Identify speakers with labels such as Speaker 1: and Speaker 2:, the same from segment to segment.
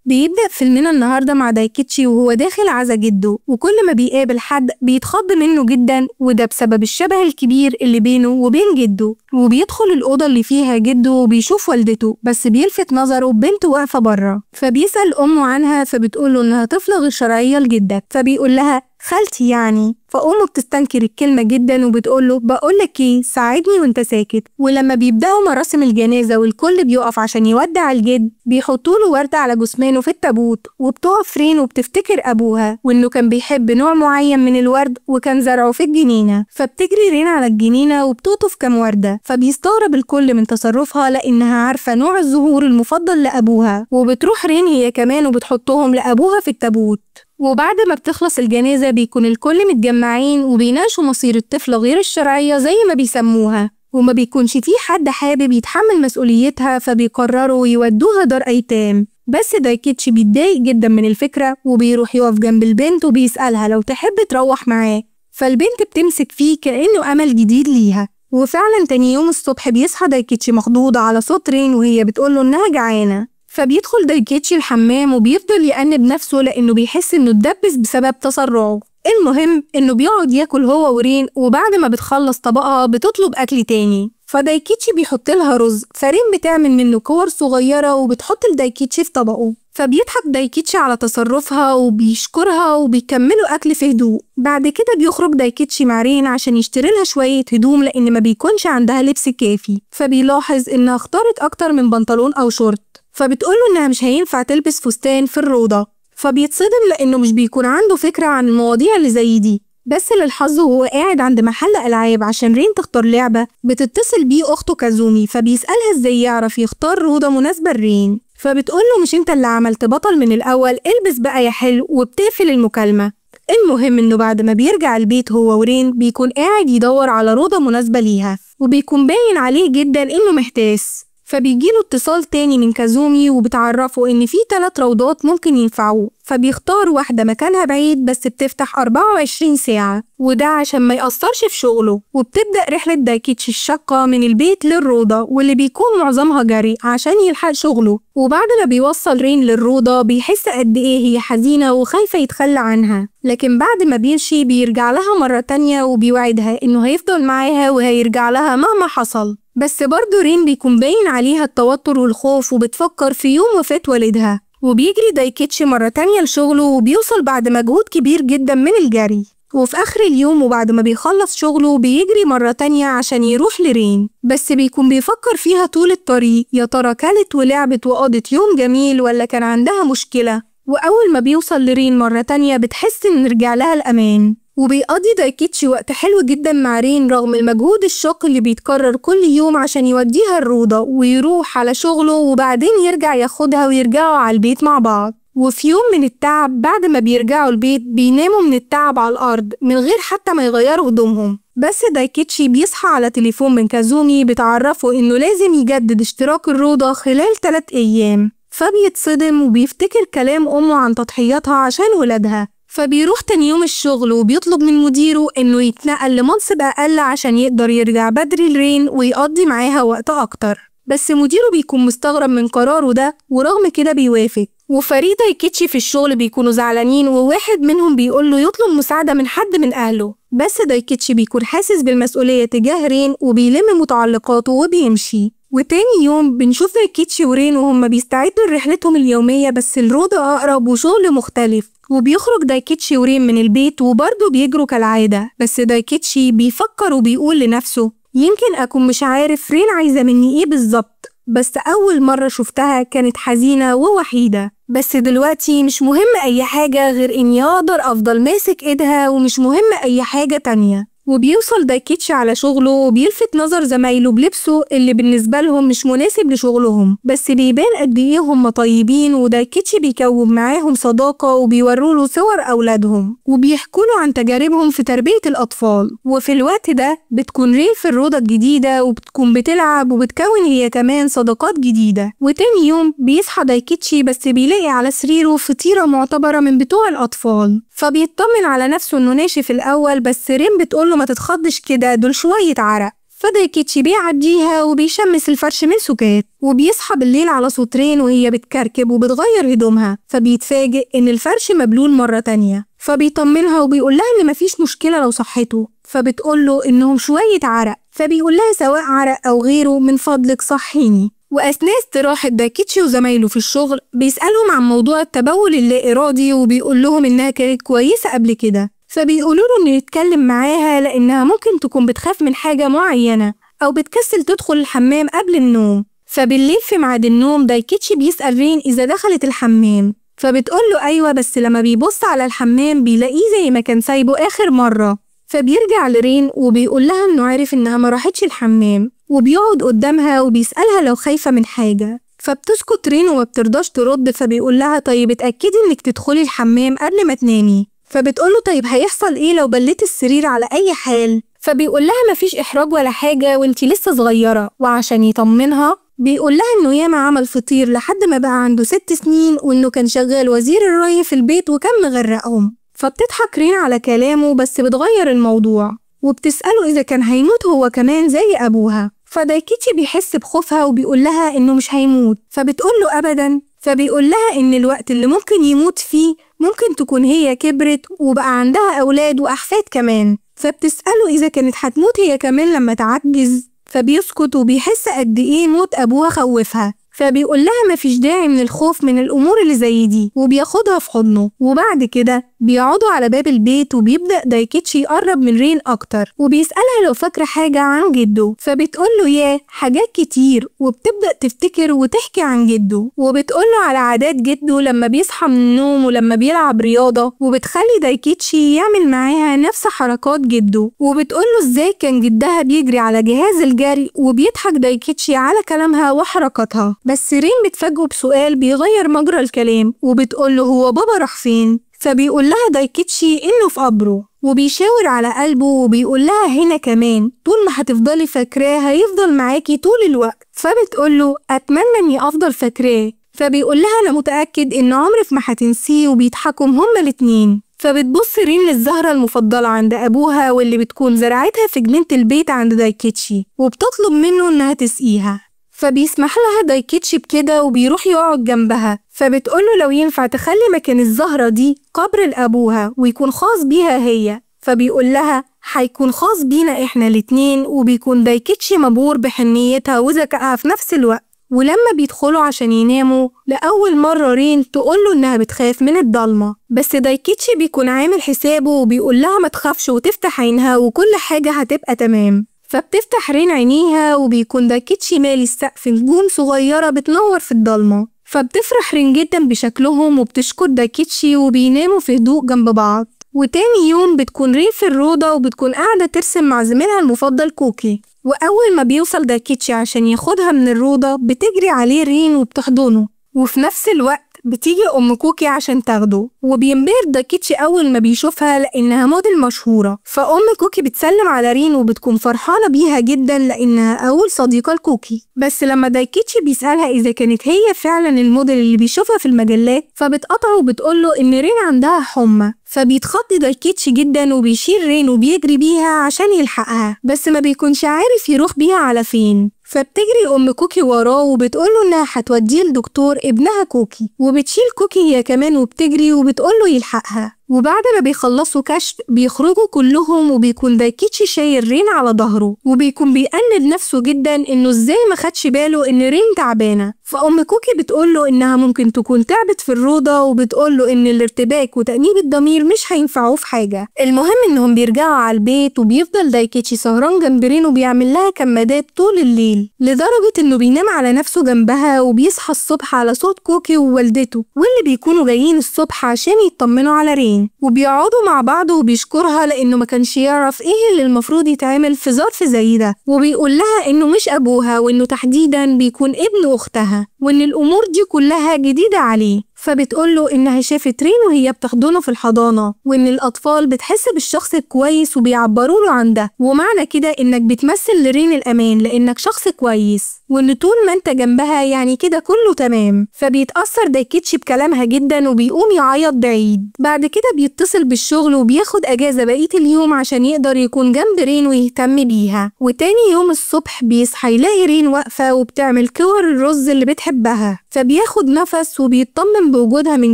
Speaker 1: بيبدأ فيلمنا النهاردة مع دايكيتشي وهو داخل عزا جده، وكل ما بيقابل حد بيتخض منه جدا، وده بسبب الشبه الكبير اللي بينه وبين جده. وبيدخل الأوضة اللي فيها جده وبيشوف والدته، بس بيلفت نظره بنت واقفة بره، فبيسأل أمه عنها فبتقوله إنها طفلة غير شرعية لجدك، فبيقول لها خالتي يعني. فأمه بتستنكر الكلمة جدا وبتقوله بقولك ايه، ساعدني وانت ساكت. ولما بيبدأوا مراسم الجنازة والكل بيقف عشان يودع الجد، بيحطوله وردة على جثمانه في التابوت، وبتقف رين وبتفتكر أبوها وإنه كان بيحب نوع معين من الورد وكان زرعه في الجنينة، فبتجري رين على الجنينة وبتقطف كام وردة. فبيستغرب الكل من تصرفها لأنها عارفة نوع الزهور المفضل لأبوها، وبتروح رين هي كمان وبتحطهم لأبوها في التابوت. وبعد ما بتخلص الجنازة بيكون الكل متجمعين وبيناقشوا مصير الطفلة غير الشرعية زي ما بيسموها، وما بيكونش في حد حابب يتحمل مسؤوليتها، فبيقرروا يودوها دار أيتام. بس دايكيتشي بيتضايق جدا من الفكرة وبيروح يقف جنب البنت وبيسألها لو تحب تروح معاه، فالبنت بتمسك فيه كأنه أمل جديد ليها. وفعلا تاني يوم الصبح بيصحى دايكيتشي مخضوضة على صوت رين وهي بتقوله إنها جعانة، فبيدخل دايكيتشي الحمام وبيفضل يأنب نفسه لأنه بيحس إنه اتدبس بسبب تسرعه. المهم إنه بيقعد ياكل هو ورين، وبعد ما بتخلص طبقها بتطلب أكل تاني، فدايكيتشي بيحط لها رز، فرين بتعمل منه كور صغيرة وبتحط لدايكيتشي في طبقه، فبيضحك دايكيتشي على تصرفها وبيشكرها وبيكملوا أكل في هدوء. بعد كده بيخرج دايكيتشي مع رين عشان يشتري لها شوية هدوم لأن ما بيكونش عندها لبس كافي، فبيلاحظ إنها اختارت أكتر من بنطلون أو شورت، فبتقوله إنها مش هينفع تلبس فستان في الروضة، فبيتصدم لأنه مش بيكون عنده فكرة عن المواضيع اللي زي دي. بس للحظ وهو قاعد عند محل ألعاب عشان رين تختار لعبة، بتتصل بيه أخته كازومي، فبيسألها إزاي يعرف يختار روضة مناسبة لرين، فبتقوله مش انت اللي عملت بطل من الأول، البس بقى يا حلو، وبتقفل المكالمة. المهم إنه بعد ما بيرجع البيت هو ورين بيكون قاعد يدور على روضة مناسبة ليها، وبيكون باين عليه جدا إنه محتاس، فبيجيله اتصال تاني من كازومي وبتعرفه إن في 3 روضات ممكن ينفعوه، فبيختار واحدة مكانها بعيد بس بتفتح 24 ساعة، وده عشان ما يأثرش في شغله. وبتبدأ رحلة دايكيتشي الشاقة من البيت للروضة، واللي بيكون معظمها جري عشان يلحق شغله. وبعد ما بيوصل رين للروضة بيحس قد إيه هي حزينة وخايفة يتخلى عنها، لكن بعد ما بيمشي بيرجع لها مرة تانية وبيوعدها إنه هيفضل معاها وهيرجع لها مهما حصل. بس برضه رين بيكون باين عليها التوتر والخوف وبتفكر في يوم وفاة والدها. وبيجري دايكيتشي مرة تانية لشغله وبيوصل بعد مجهود كبير جدا من الجري، وفي آخر اليوم وبعد ما بيخلص شغله بيجري مرة تانية عشان يروح لرين، بس بيكون بيفكر فيها طول الطريق، يا ترى كلت ولعبت وقضت يوم جميل ولا كان عندها مشكلة. وأول ما بيوصل لرين مرة تانية بتحس إن رجع لها الأمان، وبيقضي دايكيتشي وقت حلو جدا مع رين رغم المجهود الشاق اللي بيتكرر كل يوم عشان يوديها الروضة ويروح على شغله، وبعدين يرجع ياخدها ويرجعوا على البيت مع بعض. وفي يوم من التعب بعد ما بيرجعوا البيت بيناموا من التعب على الأرض من غير حتى ما يغيروا هدومهم. بس دايكيتشي بيصحى على تليفون من كازومي بتعرفه إنه لازم يجدد اشتراك الروضة خلال 3 أيام، فبيتصدم وبيفتكر كلام أمه عن تضحياتها عشان ولادها، فبيروح تاني يوم الشغل وبيطلب من مديره إنه يتنقل لمنصب أقل عشان يقدر يرجع بدري لرين ويقضي معاها وقت أكتر. بس مديره بيكون مستغرب من قراره ده، ورغم كده بيوافق. وفريق دايكيتشي في الشغل بيكونوا زعلانين، وواحد منهم بيقوله يطلب مساعدة من حد من أهله، بس دايكيتشي بيكون حاسس بالمسؤولية تجاه رين وبيلم متعلقاته وبيمشي. وتاني يوم بنشوف دايكيتشي ورين وهم بيستعدوا لرحلتهم اليومية، بس الروضة أقرب وشغل مختلف. وبيخرج دايكيتشي ورين من البيت وبرضه بيجروا كالعادة، بس دايكيتشي بيفكر وبيقول لنفسه يمكن أكون مش عارف رين عايزة مني إيه بالظبط، بس أول مرة شفتها كانت حزينة ووحيدة، بس دلوقتي مش مهم أي حاجة غير إني أقدر أفضل ماسك إيدها، ومش مهم أي حاجة تانية. وبيوصل دايكيتشي على شغله وبيلفت نظر زمايله بلبسه اللي بالنسبة لهم مش مناسب لشغلهم، بس بيبان قد إيه هم طيبين، ودايكيتشي بيكون معاهم صداقة وبيوروله صور أولادهم وبيحكوله عن تجاربهم في تربية الأطفال. وفي الوقت ده بتكون رين في الروضة الجديدة وبتكون بتلعب وبتكون هي كمان صداقات جديدة. وتاني يوم بيصحى دايكيتشي بس بيلاقي على سريره فطيرة معتبرة من بتوع الأطفال، فبيطمن على نفسه إنه ناشف الأول، بس رين بتقوله ما تتخضش كده، دول شوية عرق. فدايكيتشي بيعديها وبيشمس الفرش من سكات، وبيصحى بالليل على صوت رين وهي بتكركب وبتغير هدومها، فبيتفاجئ إن الفرش مبلول مرة تانية، فبيطمنها وبيقولها إن مفيش مشكلة لو صحته، فبتقوله إنهم شوية عرق، فبيقولها سواء عرق أو غيره من فضلك صحيني. وأثناء استراحة دايكيتشي وزمايله في الشغل بيسألهم عن موضوع التبول اللا إرادي، وبيقول لهم إنها كانت كويسة قبل كده، فبيقولوا له إنه يتكلم معاها لأنها ممكن تكون بتخاف من حاجة معينة أو بتكسل تدخل الحمام قبل النوم. فبالليل في ميعاد النوم دايكيتشي بيسأل رين إذا دخلت الحمام، فبتقول له أيوة، بس لما بيبص على الحمام بيلاقيه زي ما كان سايبه آخر مرة. فبيرجع لرين وبيقول لها إنه عارف إنها ما راحتش الحمام، وبيقعد قدامها وبيسألها لو خايفة من حاجة، فبتسكت رين وما بترضاش ترد. فبيقول لها طيب اتأكدي إنك تدخلي الحمام قبل ما تنامي. فبتقوله طيب هيحصل إيه لو بليت السرير على أي حال؟ فبيقول لها مفيش إحراج ولا حاجة وإنتي لسه صغيرة. وعشان يطمنها بيقول لها إنه ياما عمل فطير لحد ما بقى عنده 6 سنين، وإنه كان شغال وزير الري في البيت وكان مغرقهم. فبتضحك رين على كلامه بس بتغير الموضوع، وبتسأله إذا كان هيموت هو كمان زي أبوها. فدايكيتشي بيحس بخوفها وبيقول لها إنه مش هيموت، فبتقول له أبداً. فبيقول لها إن الوقت اللي ممكن يموت فيه ممكن تكون هي كبرت وبقى عندها أولاد وأحفاد كمان. فبتسأله إذا كانت هتموت هي كمان لما تعجز، فبيسكت وبيحس قد إيه موت أبوها خوفها. فبيقول لها مفيش داعي من الخوف من الأمور اللي زي دي، وبياخدها في حضنه. وبعد كده بيقعدوا على باب البيت وبيبدأ دايكيتشي يقرب من رين أكتر، وبيسألها لو فاكرة حاجة عن جده. فبتقوله ياه حاجات كتير، وبتبدأ تفتكر وتحكي عن جده، وبتقوله على عادات جده لما بيصحى من النوم ولما بيلعب رياضة، وبتخلي دايكيتشي يعمل معاها نفس حركات جده. وبتقوله ازاي كان جدها بيجري على جهاز الجري، وبيضحك دايكيتشي على كلامها وحركاتها. بس رين بتفاجئه بسؤال بيغير مجرى الكلام، وبتقوله هو بابا راح فين؟ فبيقول لها دايكيتشي إنه في قبره، وبيشاور على قلبه وبيقول لها هنا كمان طول ما هتفضلي فاكراه هيفضل معاكي طول الوقت. فبتقوله أتمنى إني أفضل فاكراه. فبيقول لها أنا متأكد إن عمرك ما هتنسيه، وبيضحكوا هما الاتنين. فبتبص رين للزهرة المفضلة عند أبوها واللي بتكون زرعتها في جنينة البيت عند دايكيتشي، وبتطلب منه إنها تسقيها. فبيسمح لها دايكيتشي بكده وبيروح يقعد جنبها. فبتقوله لو ينفع تخلي مكان الزهرة دي قبر لأبوها ويكون خاص بيها هي. فبيقول لها هيكون خاص بينا احنا الاتنين. وبيكون دايكيتشي مبهور بحنيتها وذكائها في نفس الوقت. ولما بيدخلوا عشان يناموا لأول مرة رين تقوله إنها بتخاف من الضلمة، بس دايكيتشي بيكون عامل حسابه وبيقول لها ما تخافش وتفتح عينها وكل حاجة هتبقى تمام. فبتفتح رين عينيها وبيكون دايكيتشي مالي السقف نجوم صغيرة بتنور في الضلمة. فبتفرح رين جدا بشكلهم وبتشكر دايكيتشي، وبيناموا في هدوء جنب بعض. وتاني يوم بتكون رين في الروضة وبتكون قاعدة ترسم مع زميلها المفضل كوكي. وأول ما بيوصل دايكيتشي عشان ياخدها من الروضة بتجري عليه رين وبتحضنه، وفي نفس الوقت بتيجي أم كوكي عشان تاخده. وبينبهر دايكيتشي أول ما بيشوفها لأنها موديل مشهورة. فأم كوكي بتسلم على رين وبتكون فرحانة بيها جدا لأنها أول صديقة لكوكي. بس لما دايكيتشي بيسألها إذا كانت هي فعلا الموديل اللي بيشوفها في المجلات فبتقطعه وبتقوله إن رين عندها حمى. فبيتخض دايكيتشي جدا وبيشيل رين وبيجري بيها عشان يلحقها، بس ما بيكونش عارف يروح بيها على فين. فبتجري أم كوكي وراه وبتقوله إنها هتوديه لدكتور ابنها كوكي، وبتشيل كوكي هي كمان وبتجري وبتقوله يلحقها. وبعد ما بيخلصوا كشف بيخرجوا كلهم، وبيكون دايكيتشي شايل رين على ظهره وبيكون بيأنب نفسه جدا إنه إزاي ما خدش باله إن رين تعبانة. فأم كوكي بتقوله إنها ممكن تكون تعبت في الروضة، وبتقوله إن الارتباك وتأنيب الضمير مش هينفعوه في حاجة. المهم إنهم بيرجعوا على البيت وبيفضل دايكيتشي سهران جنب رين وبيعمل لها كمادات طول الليل، لدرجة إنه بينام على نفسه جنبها وبيصحى الصبح على صوت كوكي ووالدته واللي بيكونوا جايين الصبح عشان يطمنوا على رين. وبيقعدوا مع بعض وبيشكرها لأنه ما كانش يعرف إيه اللي المفروض يتعمل في ظرف زي ده، وبيقول لها إنه مش أبوها وإنه تحديدا بيكون ابن أختها، وإن الأمور دي كلها جديدة عليه. فبتقوله إنها شافت رين وهي بتحضنه في الحضانة، وإن الأطفال بتحس بالشخص الكويس وبيعبروا له عن ده، ومعنى كده إنك بتمثل لرين الأمان لأنك شخص كويس، وإن طول ما أنت جنبها يعني كده كله تمام. فبيتأثر دايكيتشي بكلامها جدا وبيقوم يعيط بعيد. بعد كده بيتصل بالشغل وبياخد أجازة بقية اليوم عشان يقدر يكون جنب رين ويهتم بيها. وتاني يوم الصبح بيصحى يلاقي رين واقفة وبتعمل كور الرز اللي بتحبها، فبياخد نفس وبيطمن بوجودها من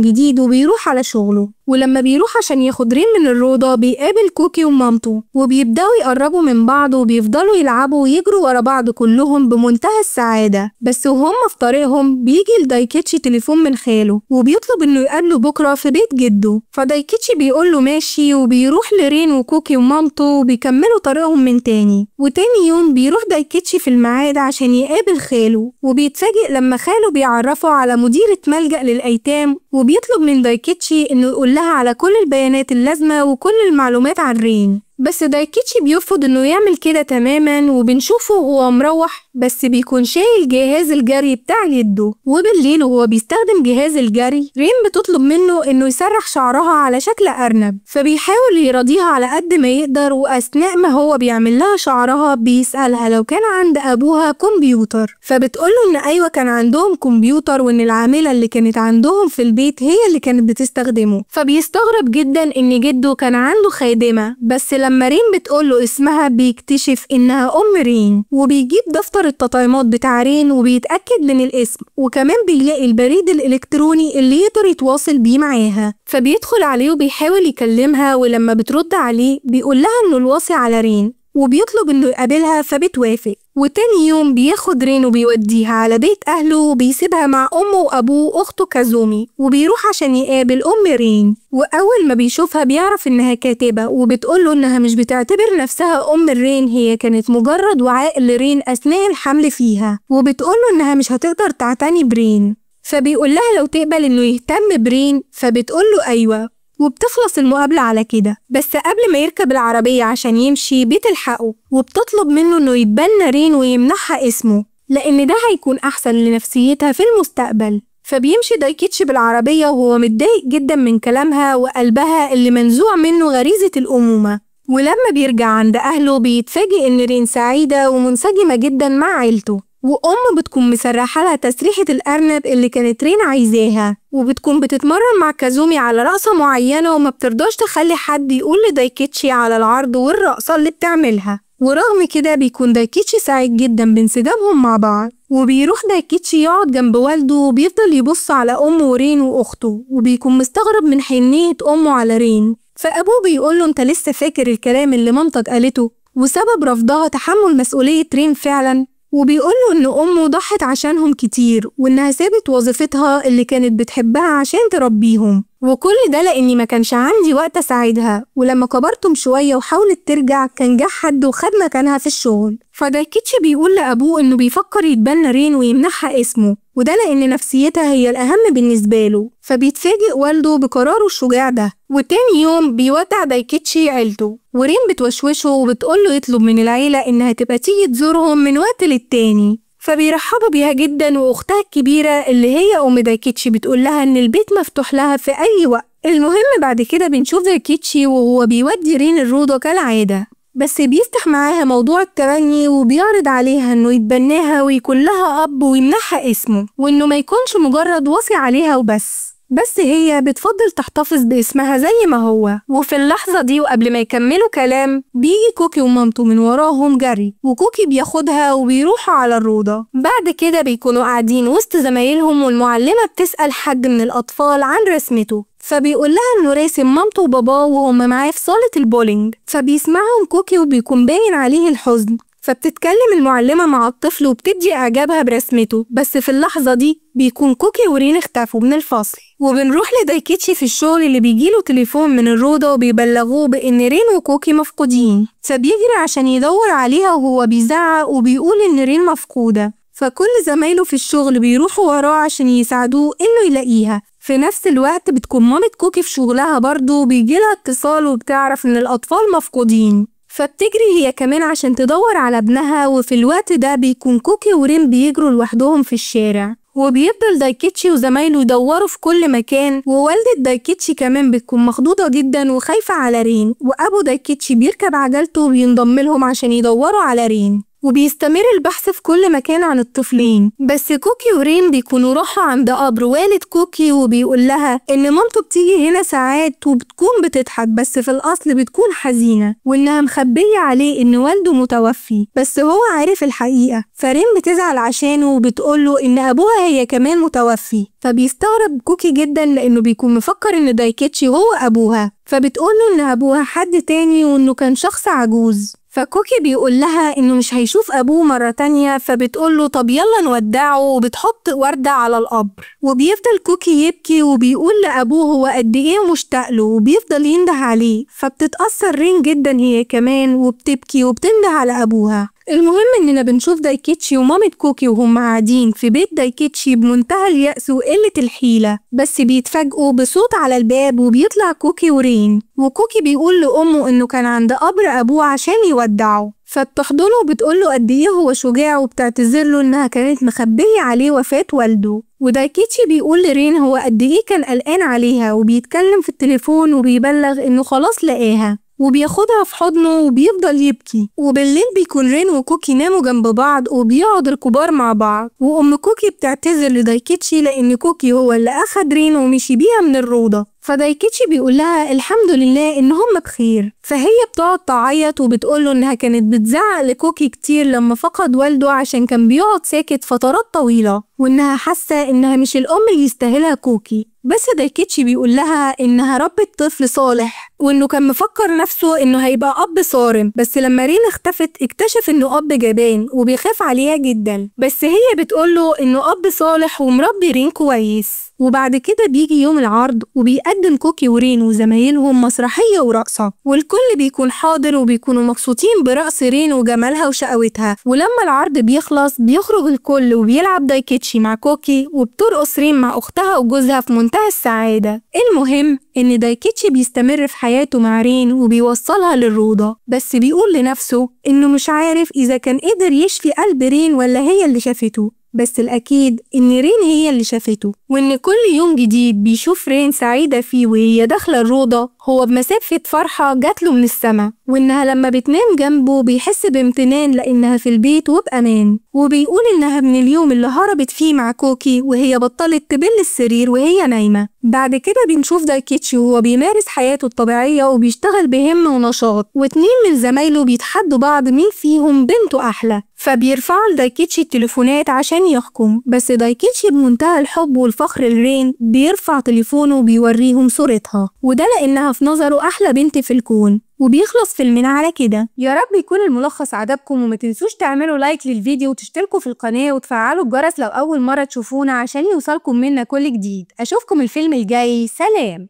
Speaker 1: جديد وبيروح على شغله. ولما بيروح عشان ياخد رين من الروضة بيقابل كوكي ومامته، وبيبدأوا يقربوا من بعض وبيفضلوا يلعبوا ويجروا ورا بعض كلهم بمنتهى السعادة. بس وهم في طريقهم بيجي لدايكيتشي تليفون من خاله وبيطلب انه يقابله بكرة في بيت جده، فدايكيتشي بيقوله ماشي وبيروح لرين وكوكي ومامته وبيكملوا طريقهم من تاني. وتاني يوم بيروح دايكيتشي في الميعاد عشان يقابل خاله، وبيتفاجئ لما خاله بيعرفه على مديرة ملجأ للأيتام، وبيطلب من دايكيتشي انه يقول لها على كل البيانات اللازمة وكل المعلومات عن رين. بس دايكيتشي بيرفض انه يعمل كده تماما، وبنشوفه وهو مروح بس بيكون شايل جهاز الجري بتاع جده. وبالليل وهو بيستخدم جهاز الجري رين بتطلب منه انه يسرح شعرها على شكل ارنب، فبيحاول يراضيها على قد ما يقدر. واثناء ما هو بيعمل لها شعرها بيسألها لو كان عند ابوها كمبيوتر، فبتقوله ان ايوه كان عندهم كمبيوتر، وان العاملة اللي كانت عندهم في البيت هي اللي كانت بتستخدمه. فبيستغرب جدا ان جده كان عنده خادمة، بس لما رين بتقوله اسمها بيكتشف انها ام رين، وبيجيب دفتر التطعيمات بتاع رين وبيتأكد من الاسم، وكمان بيلاقي البريد الالكتروني اللي يقدر يتواصل بيه معاها. فبيدخل عليه وبيحاول يكلمها، ولما بترد عليه بيقول لها انه الوصي على رين وبيطلب انه يقابلها، فبتوافق. وتاني يوم بياخد رين وبيوديها على بيت أهله وبيسيبها مع أمه وأبوه وأخته كازومي، وبيروح عشان يقابل أم رين. وأول ما بيشوفها بيعرف إنها كاتبة، وبتقوله إنها مش بتعتبر نفسها أم رين، هي كانت مجرد وعاء لرين أثناء الحمل فيها، وبتقوله إنها مش هتقدر تعتني برين. فبيقول لها لو تقبل إنه يهتم برين، فبتقوله أيوة، وبتخلص المقابلة على كده. بس قبل ما يركب العربية عشان يمشي بتلحقه، وبتطلب منه انه يتبنى رين ويمنحها اسمه، لان ده هيكون احسن لنفسيتها في المستقبل. فبيمشي دايكيتشي بالعربية وهو متضايق جدا من كلامها وقلبها اللي منزوع منه غريزة الأمومة. ولما بيرجع عند أهله بيتفاجئ إن رين سعيدة ومنسجمة جدا مع عيلته، وأمه بتكون مسرحة لها تسريحة الأرنب اللي كانت رين عايزاها، وبتكون بتتمرن مع كازومي على رقصة معينة، وما بترضاش تخلي حد يقول لدايكيتشي على العرض والرقصة اللي بتعملها. ورغم كده بيكون دايكيتشي سعيد جدا بانسجامهم مع بعض. وبيروح دايكيتشي يقعد جنب والده وبيفضل يبص على أمه ورين وأخته، وبيكون مستغرب من حنية أمه على رين. فأبوه بيقوله انت لسه فاكر الكلام اللي مامتك قالته وسبب رفضها تحمل مسؤولية رين فعلا؟ وبيقوله إن أمه ضحت عشانهم كتير، وإنها سابت وظيفتها اللي كانت بتحبها عشان تربيهم، وكل ده لأني ما كانش عندي وقت أساعدها، ولما كبرتم شوية وحاولت ترجع كان جه حد وخد مكانها في الشغل. فدايكيتشي بيقول لأبوه إنه بيفكر يتبنى رين ويمنحها اسمه، وده لأن نفسيتها هي الأهم بالنسبة له. فبيتفاجئ والده بقراره الشجاع ده. وتاني يوم بيودع دايكيتشي عيلته، ورين بتوشوشه وبتقوله يطلب من العيلة إنها تبقى تيجي تزورهم من وقت للتاني. فبيرحبوا بيها جدا، واختها الكبيرة اللي هي أم دايكيتشي بتقول لها إن البيت مفتوح لها في أي وقت. المهم بعد كده بنشوف دايكيتشي وهو بيودي رين الروضة كالعادة، بس بيفتح معاها موضوع التبني وبيعرض عليها إنه يتبناها ويكون لها أب ويمنحها اسمه، وإنه ما يكونش مجرد وصي عليها وبس هي بتفضل تحتفظ باسمها زي ما هو. وفي اللحظة دي وقبل ما يكملوا كلام بيجي كوكي ومامته من وراهم جري، وكوكي بياخدها وبيروحوا على الروضة. بعد كده بيكونوا قاعدين وسط زمايلهم، والمعلمة بتسأل حد من الأطفال عن رسمته، فبيقول لها إنه راسم مامته وباباه وهم معاه في صالة البولينج. فبيسمعهم كوكي وبيكون باين عليه الحزن، فبتتكلم المعلمة مع الطفل وبتدي إعجابها برسمته. بس في اللحظة دي بيكون كوكي ورين اختفوا من الفصل. وبنروح لدايكيتشي في الشغل اللي بيجيله تليفون من الروضة وبيبلغوه بإن رين وكوكي مفقودين، فبيجري عشان يدور عليها وهو بيزعق وبيقول إن رين مفقودة. فكل زمايله في الشغل بيروحوا وراه عشان يساعدوه إنه يلاقيها. في نفس الوقت بتكون مامة كوكي في شغلها برضه وبيجيلها اتصال وبتعرف إن الأطفال مفقودين، فبتجري هي كمان عشان تدور على ابنها. وفي الوقت ده بيكون كوكي ورين بيجروا لوحدهم في الشارع، وبيفضل دايكيتشي وزمايله يدوروا في كل مكان، ووالدة دايكيتشي كمان بتكون مخضوضة جدا وخايفة على رين، وأبو دايكيتشي بيركب عجلته وبينضم لهم عشان يدوروا على رين، وبيستمر البحث في كل مكان عن الطفلين. بس كوكي ورين بيكونوا راحوا عند قبر والد كوكي، وبيقول لها إن مامته بتيجي هنا ساعات وبتكون بتضحك بس في الأصل بتكون حزينة، وإنها مخبية عليه إن والده متوفي بس هو عارف الحقيقة. فرين بتزعل عشانه وبتقوله إن أبوها هي كمان متوفي، فبيستغرب كوكي جدا لأنه بيكون مفكر إن دايكيتشي هو أبوها، فبتقوله إن أبوها حد تاني وإنه كان شخص عجوز. فكوكي بيقول لها إنه مش هيشوف أبوه مرة تانية، فبتقوله طب يلا نودعه، وبتحط وردة على القبر. وبيفضل كوكي يبكي وبيقول لأبوه هو قد إيه مشتاق له وبيفضل ينده عليه، فبتتأثر رين جدا هي كمان وبتبكي وبتنده على أبوها. المهم إننا بنشوف دايكيتشي ومامة كوكي وهم قاعدين في بيت دايكيتشي بمنتهى اليأس وقلة الحيلة، بس بيتفاجئوا بصوت على الباب وبيطلع كوكي ورين، وكوكي بيقول لأمه إنه كان عند قبر أبوه عشان يودعه، فبتحضنه وبتقوله قد إيه هو شجاع وبتعتذرله إنها كانت مخبية عليه وفاة والده. ودايكيتشي بيقول لرين هو قد إيه كان قلقان عليها، وبيتكلم في التليفون وبيبلغ إنه خلاص لقاها، وبياخدها في حضنه وبيفضل يبكي. وبالليل بيكون رين وكوكي ناموا جنب بعض وبيقعد الكبار مع بعض، وأم كوكي بتعتذر لدايكيتشي لأن كوكي هو اللي أخد رين ومشي بيها من الروضة، فدايكيتشي بيقول لها الحمد لله إن هم بخير. فهي بتقعد تعيط وبتقوله إنها كانت بتزعق لكوكي كتير لما فقد والده عشان كان بيقعد ساكت فترات طويلة، وإنها حاسة إنها مش الأم اللي يستاهلها كوكي. بس دايكيتشي بيقول لها إنها ربت طفل صالح، وإنه كان مفكر نفسه إنه هيبقى أب صارم، بس لما رين اختفت اكتشف إنه أب جبان وبيخاف عليها جدا، بس هي بتقوله إنه أب صالح ومربي رين كويس. وبعد كده بيجي يوم العرض وبيقدم كوكي ورين وزمايلهم مسرحية ورقصة، والكل بيكون حاضر وبيكونوا مبسوطين برقص رين وجمالها وشقاوتها. ولما العرض بيخلص بيخرج الكل وبيلعب دايكيتشي مع كوكي، وبترقص رين مع أختها وجوزها في منتهى السعادة. المهم إن دايكيتشي بيستمر في حياته مع رين وبيوصلها للروضة، بس بيقول لنفسه إنه مش عارف إذا كان قدر يشفي قلب رين ولا هي اللي شافته، بس الأكيد إن رين هي اللي شافته، وإن كل يوم جديد بيشوف رين سعيدة فيه وهي داخلة الروضة هو بمثابة فرحة جاتله من السما، وإنها لما بتنام جنبه بيحس بامتنان لأنها في البيت وبأمان. وبيقول إنها من اليوم اللي هربت فيه مع كوكي وهي بطلت تبل السرير وهي نايمة. بعد كده بنشوف دايكيتشي وهو بيمارس حياته الطبيعية وبيشتغل بهمة ونشاط، واتنين من زمايله بيتحدوا بعض مين فيهم بنته أحلى، فبيرفعوا لدايكيتشي التليفونات عشان يحكم. بس دايكيتشي بمنتهى الحب والفخر لرين بيرفع تليفونه وبيوريهم صورتها، وده لأنها في نظره أحلى بنت في الكون. وبيخلص فيلمنا على كده. يا رب يكون الملخص عجبكم، وما تنسوش تعملوا لايك للفيديو وتشتركوا في القناة وتفعلوا الجرس لو أول مرة تشوفونا عشان يوصلكم منا كل جديد. أشوفكم الفيلم الجاي، سلام.